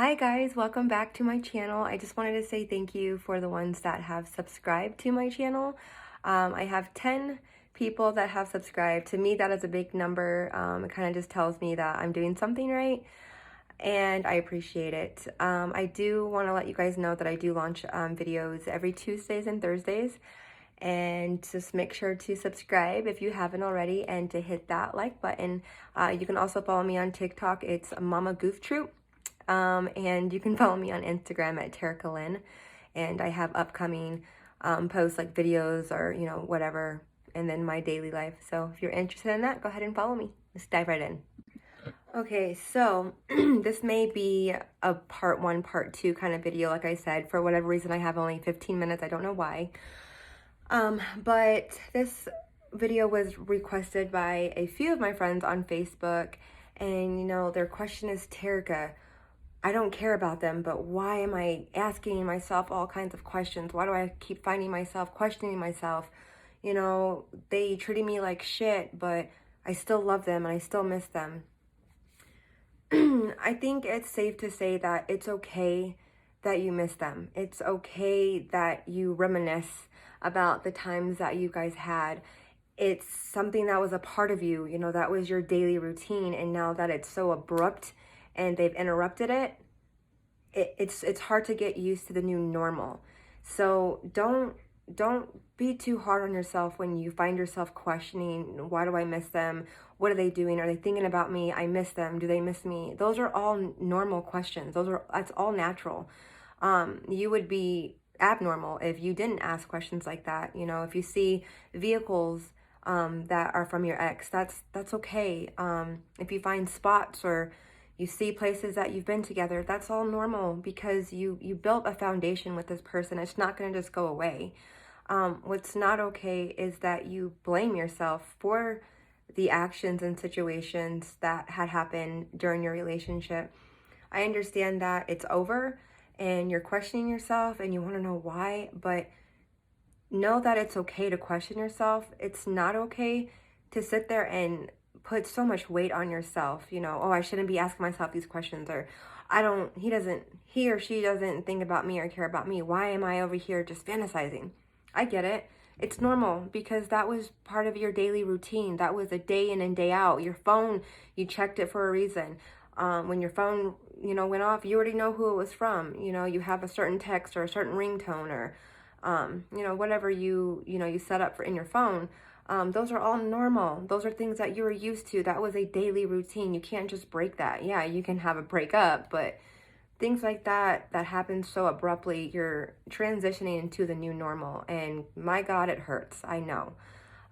Hi guys, welcome back to my channel. I just wanted to say thank you for the ones that have subscribed to my channel. I have 10 people that have subscribed. To me, that is a big number. It kind of just tells me that I'm doing something right, and I appreciate it. I do want to let you guys know that I do launch videos every Tuesdays and Thursdays, and just make sure to subscribe if you haven't already and to hit that like button. You can also follow me on TikTok. It's Mama Goof Troop. And you can follow me on Instagram at Terica Lynn, and I have upcoming posts like videos or whatever, and then my daily life. So if you're interested in that, go ahead and follow me. Let's dive right in. Okay, so this may be a part one, part two kind of video. Like I said, for whatever reason, I have only 15 minutes. I don't know why. But this video was requested by a few of my friends on Facebook, and their question is, Terica, I don't care about them, but why am I asking myself all kinds of questions? Why do I keep finding myself questioning myself? They treated me like shit, but I still love them and I still miss them. I think it's safe to say that it's okay that you miss them. It's okay that you reminisce about the times that you guys had. It's something that was a part of you, that was your daily routine. And now that it's so abrupt and they've interrupted it, it's hard to get used to the new normal. So don't be too hard on yourself when you find yourself questioning, why do I miss them? What are they doing? Are they thinking about me? I miss them. Do they miss me? Those are all normal questions. That's all natural. You would be abnormal if you didn't ask questions like that. If you see vehicles that are from your ex, that's okay. If you find spots or you see places that you've been together, that's all normal because you built a foundation with this person. It's not going to just go away. What's not okay is that you blame yourself for the actions and situations that had happened during your relationship. I understand that it's over and you're questioning yourself and you want to know why, but know that it's okay to question yourself. It's not okay to sit there and put so much weight on yourself, oh, I shouldn't be asking myself these questions, or he or she doesn't think about me or care about me. Why am I over here just fantasizing? I get it. It's normal because that was part of your daily routine. That was a day in and day out. Your phone, you checked it for a reason. When your phone, went off, you already know who it was from. You have a certain text or a certain ringtone or, whatever you set up for in your phone. Those are all normal. Those are things that you were used to. That was a daily routine. You can't just break that. Yeah, you can have a breakup, but things like that happen so abruptly, you're transitioning into the new normal. And my God, it hurts. I know.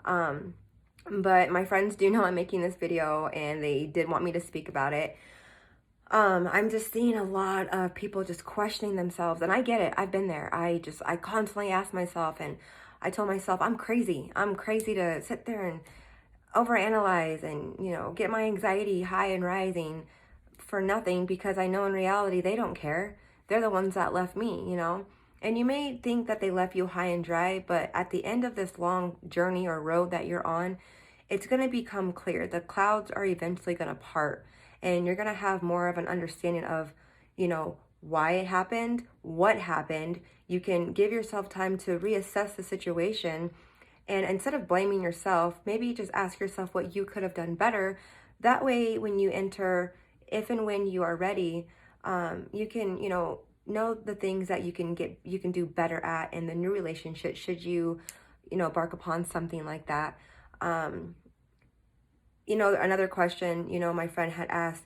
But my friends do know I'm making this video and they did want me to speak about it. I'm just seeing a lot of people just questioning themselves, and I get it. I've been there. I constantly ask myself, and I told myself, I'm crazy. I'm crazy to sit there and overanalyze and, get my anxiety high and rising for nothing, because I know in reality they don't care. They're the ones that left me. And you may think that they left you high and dry, but at the end of this long journey or road that you're on, it's going to become clear. The clouds are eventually going to part, and you're going to have more of an understanding of, why it happened, what happened. You can give yourself time to reassess the situation. And instead of blaming yourself, maybe just ask yourself what you could have done better. That way, when you enter, if and when you are ready, you can, know the things that you can do better at in the new relationship should you, embark upon something like that. Another question, my friend had asked,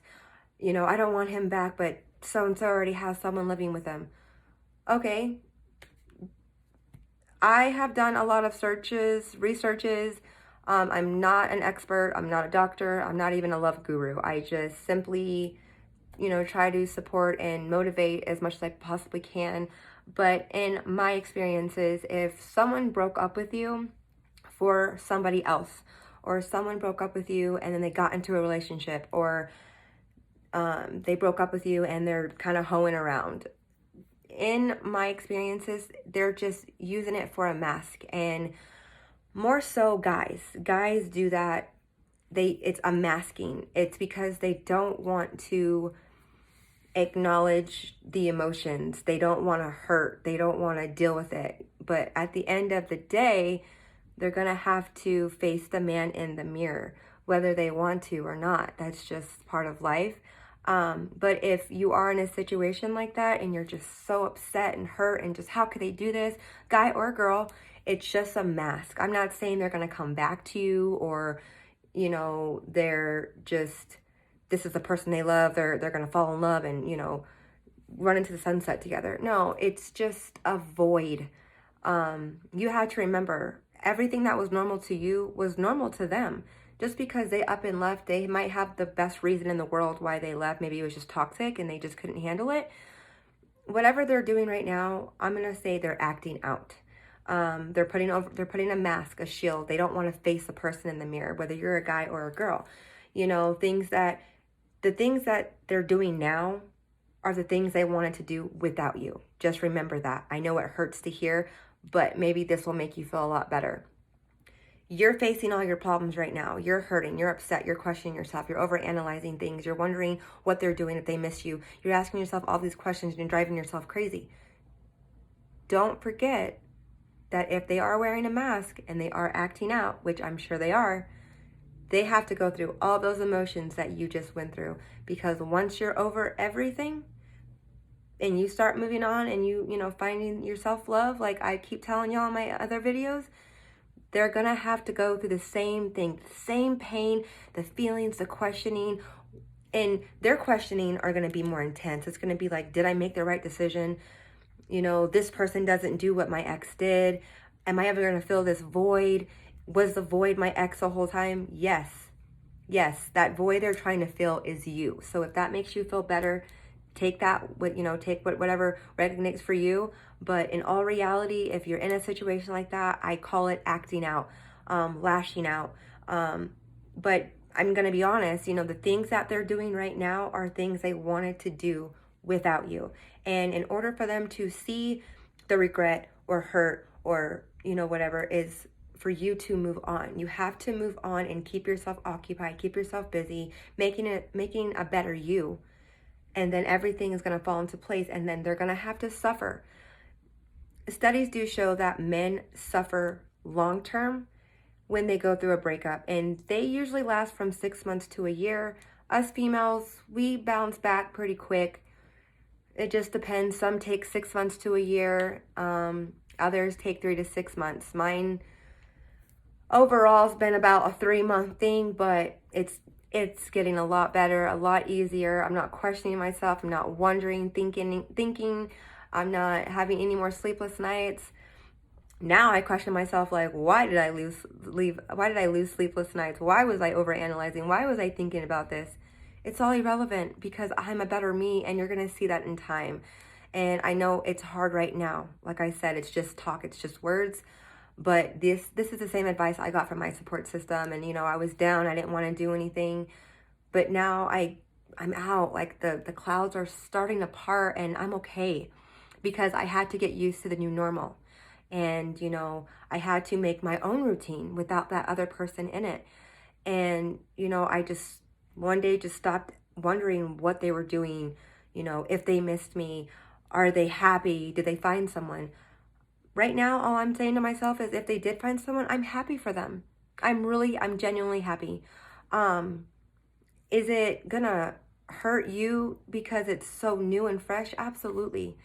I don't want him back, but so-and-so already has someone living with him. Okay. I have done a lot of researches. I'm not an expert. I'm not a doctor. I'm not even a love guru. I just simply, try to support and motivate as much as I possibly can. But in my experiences, if someone broke up with you for somebody else, or someone broke up with you and then they got into a relationship, or they broke up with you and they're kind of hoeing around, in my experiences, they're just using it for a mask. And more so guys do that. It's a masking. It's because they don't want to acknowledge the emotions. They don't want to hurt. They don't want to deal with it. But at the end of the day, they're going to have to face the man in the mirror, whether they want to or not. That's just part of life. But if you are in a situation like that and you're just so upset and hurt and just how could they do this, guy or girl, it's just a mask. I'm not saying they're going to come back to you or, you know, they're just, this is the person they love. They're going to fall in love and, you know, run into the sunset together. No, it's just a void. You have to remember everything that was normal to you was normal to them. Just because they up and left, they might have the best reason in the world why they left. Maybe it was just toxic and they just couldn't handle it. Whatever they're doing right now, I'm going to say they're acting out. They're putting a mask, a shield. They don't want to face the person in the mirror, whether you're a guy or a girl. You know, the things that they're doing now are the things they wanted to do without you. Just remember that. I know it hurts to hear, but maybe this will make you feel a lot better. You're facing all your problems right now. You're hurting, you're upset, you're questioning yourself, you're overanalyzing things, you're wondering what they're doing if they miss you. You're asking yourself all these questions and you're driving yourself crazy. Don't forget that if they are wearing a mask and they are acting out, which I'm sure they are, they have to go through all those emotions that you just went through. Because once you're over everything and you start moving on and you know, finding your self-love, like I keep telling y'all in my other videos, they're going to have to go through the same thing, the same pain, the feelings, the questioning. And their questioning are going to be more intense. It's going to be like, did I make the right decision? You know, this person doesn't do what my ex did. Am I ever going to fill this void? Was the void my ex the whole time? Yes. Yes, that void they're trying to fill is you. So if that makes you feel better, take that, take whatever resonates for you. But in all reality, if you're in a situation like that, I call it acting out, lashing out. But I'm going to be honest, the things that they're doing right now are things they wanted to do without you. And in order for them to see the regret or hurt or, whatever, is for you to move on. You have to move on and keep yourself occupied, keep yourself busy, making a better you. And then everything is going to fall into place, and then they're going to have to suffer. Studies do show that men suffer long term when they go through a breakup, and they usually last from 6 months to a year. Us females, we bounce back pretty quick. It just depends. Some take 6 months to a year. Others take 3 to 6 months. Mine overall has been about a 3-month thing, but it's getting a lot better, a lot easier. I'm not questioning myself. I'm not wondering, thinking. I'm not having any more sleepless nights. Now I question myself, like, why did I lose sleepless nights? Why was I overanalyzing? Why was I thinking about this? It's all irrelevant because I'm a better me, and you're going to see that in time. And I know it's hard right now. Like I said, it's just talk. It's just words. But this is the same advice I got from my support system. And, I was down. I didn't want to do anything. But now I'm out. Like the clouds are starting to part, and I'm okay because I had to get used to the new normal. And, I had to make my own routine without that other person in it. And, I just one day just stopped wondering what they were doing, if they missed me. Are they happy? Did they find someone? Right now, all I'm saying to myself is if they did find someone, I'm happy for them. I'm genuinely happy. Is it gonna hurt you because it's so new and fresh? Absolutely.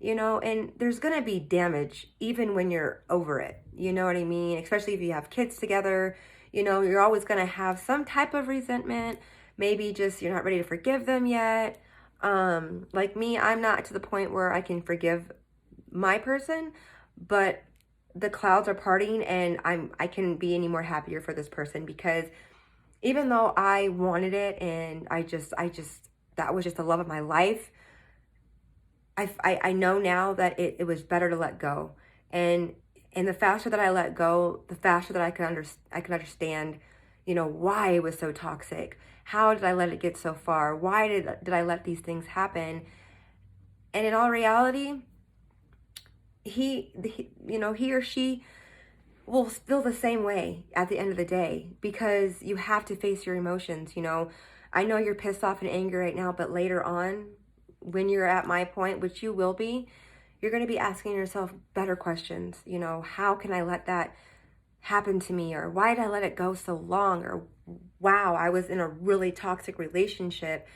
And there's gonna be damage even when you're over it. You know what I mean? Especially if you have kids together, you're always gonna have some type of resentment. Maybe just you're not ready to forgive them yet. Like me, I'm not to the point where I can forgive my person, but the clouds are parting, and I couldn't be any more happier for this person, because even though I wanted it and I just that was just the love of my life, I know now that it was better to let go. And the faster that I let go, the faster that I could understand, why it was so toxic. How did I let it get so far? Why did I let these things happen? And in all reality, he or she will feel the same way at the end of the day, because you have to face your emotions. I know you're pissed off and angry right now, but later on, when you're at my point, which you will be, you're going to be asking yourself better questions. How can I let that happen to me? Or why did I let it go so long? Or wow, I was in a really toxic relationship.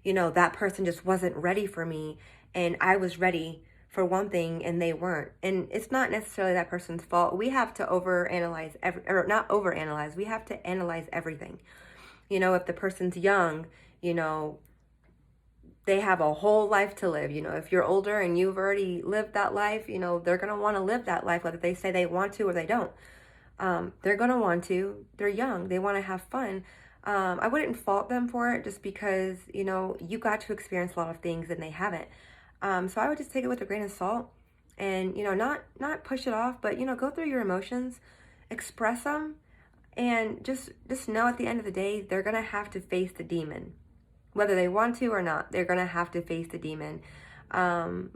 That person just wasn't ready for me, and I was ready for one thing and they weren't. And it's not necessarily that person's fault. We have to overanalyze or not overanalyze. We have to analyze everything. If the person's young, they have a whole life to live. If you're older and you've already lived that life, they're going to want to live that life, whether they say they want to or they don't. They're going to want to. They're young. They want to have fun. I wouldn't fault them for it, just because, you got to experience a lot of things and they haven't. So I would just take it with a grain of salt and, not push it off, but, go through your emotions, express them, and just know at the end of the day, they're going to have to face the demon. Whether they want to or not, they're going to have to face the demon.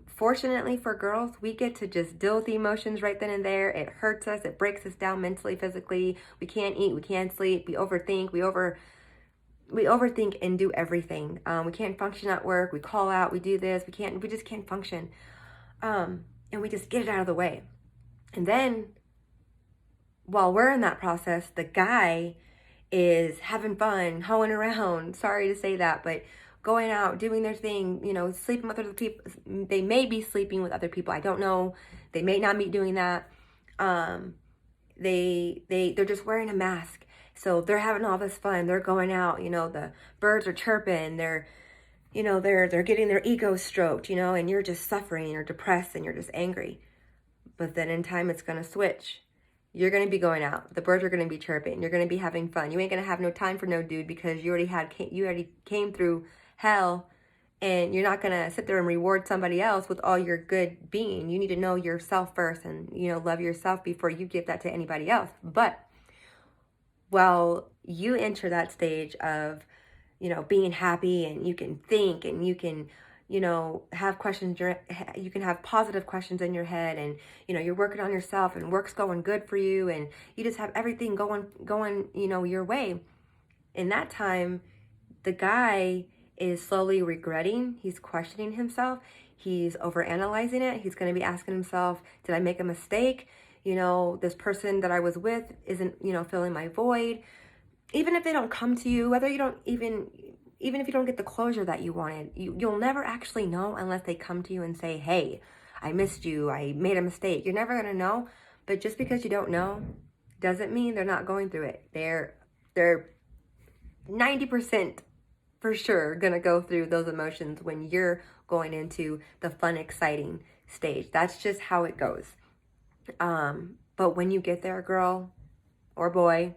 Fortunately for girls, we get to just deal with the emotions right then and there. It hurts us. It breaks us down mentally, physically. We can't eat. We can't sleep. We overthink. We overthink and do everything. We can't function at work. We call out. We do this. We just can't function. And we just get it out of the way. And then while we're in that process, the guy is having fun, hoeing around. Sorry to say that, but going out, doing their thing, sleeping with other people. They may be sleeping with other people. I don't know. They may not be doing that. They're just wearing a mask. So they're having all this fun. They're going out, the birds are chirping. They're getting their ego stroked, and you're just suffering, you're depressed, and you're just angry. But then in time, it's going to switch. You're going to be going out. The birds are going to be chirping. You're going to be having fun. You ain't going to have no time for no dude, because you already came through hell, and you're not going to sit there and reward somebody else with all your good being. You need to know yourself first and, love yourself before you give that to anybody else. But while you enter that stage of, being happy, and you can think, and you can, have questions, you can have positive questions in your head, and, you're working on yourself, and work's going good for you, and you just have everything going, your way. In that time, the guy is slowly regretting. He's questioning himself. He's overanalyzing it. He's going to be asking himself, did I make a mistake? This person that I was with isn't, filling my void. Even if they don't come to you, whether you don't even if you don't get the closure that you wanted, you'll never actually know unless they come to you and say, hey, I missed you. I made a mistake. You're never going to know. But just because you don't know doesn't mean they're not going through it. They're 90% for sure going to go through those emotions when you're going into the fun, exciting stage. That's just how it goes. But when you get there, girl or boy,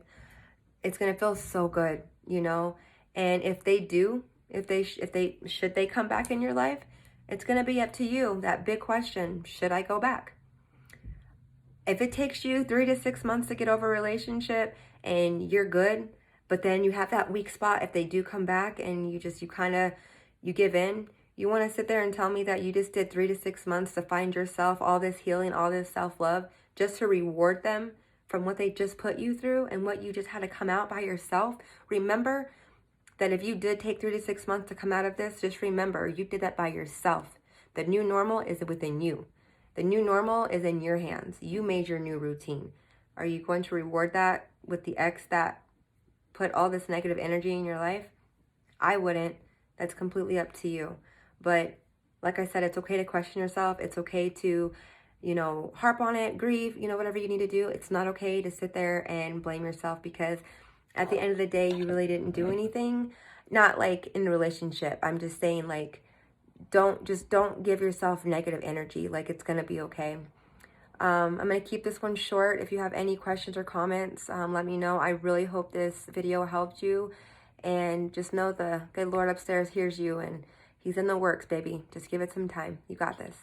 it's going to feel so good, And if they do, should they come back in your life, it's going to be up to you. That big question, should I go back? If it takes you 3 to 6 months to get over a relationship and you're good, but then you have that weak spot, if they do come back and you give in, you want to sit there and tell me that you just did 3 to 6 months to find yourself, all this healing, all this self-love, just to reward them from what they just put you through and what you just had to come out by yourself? Remember that if you did take 3 to 6 months to come out of this, just remember you did that by yourself. The new normal is within you. The new normal is in your hands. You made your new routine. Are you going to reward that with the ex that put all this negative energy in your life? I wouldn't. That's completely up to you. But like I said, it's okay to question yourself. It's okay to, harp on it, grieve, whatever you need to do. It's not okay to sit there and blame yourself, because at the end of the day, you really didn't do anything. Not like in the relationship. I'm just saying, like, don't give yourself negative energy. Like, it's going to be okay. I'm going to keep this one short. If you have any questions or comments, let me know. I really hope this video helped you. And just know the good Lord upstairs hears you, and he's in the works, baby. Just give it some time. You got this.